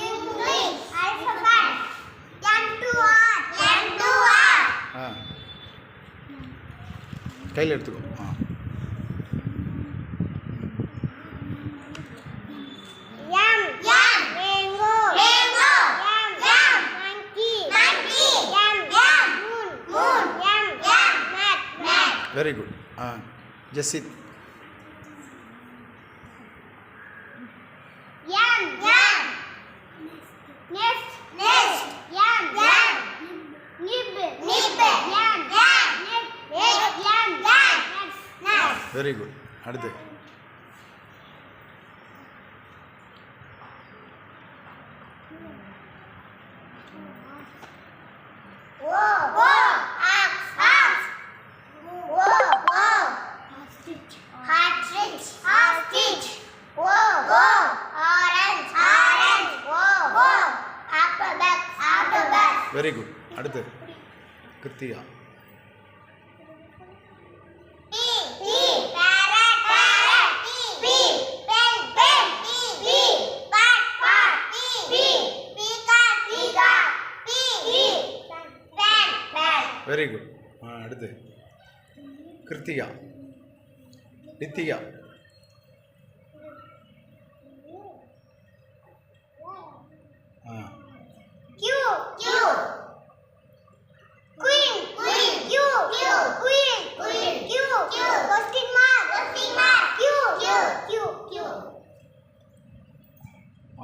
English alphabet. N-to-R. ಹಾಂ ಕೈಲಿ ಎಡ್ತುಕೋ ಹಾಂ M. Mango. M. Monkey. M. Moon. M. Mat. Very good ಹಾಂ Jasith M. Nest. M. Nib. M. Nest. Very good அடுத்து Ostrich. Orange. Octopus. Very good அடுத்து Krithika Parrot. Pen. Pot. Peacock. Fan. Very good அடுத்து கிருத்திகா ரித்திகா ஆ Q. Queen. Q. Question mark. Q.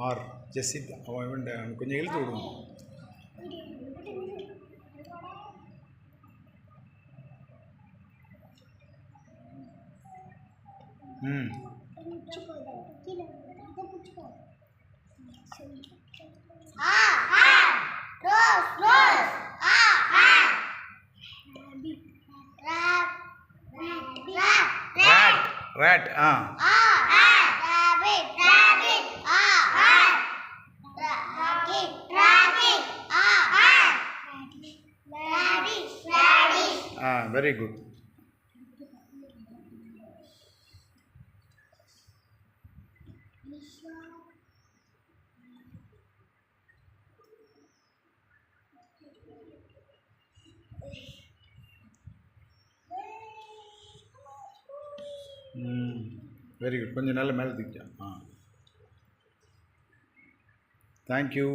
R Jesith அவன் இவன் கொஞ்சம் இழுத்து விடுவோம் ம் Rose. rat ஆ Rabbit. Radish. ஆ வெரி குட் வெரி குட் கொஞ்சம் நல்ல மேலே தூக்கிட்டேன் ஆ தேங்க்யூ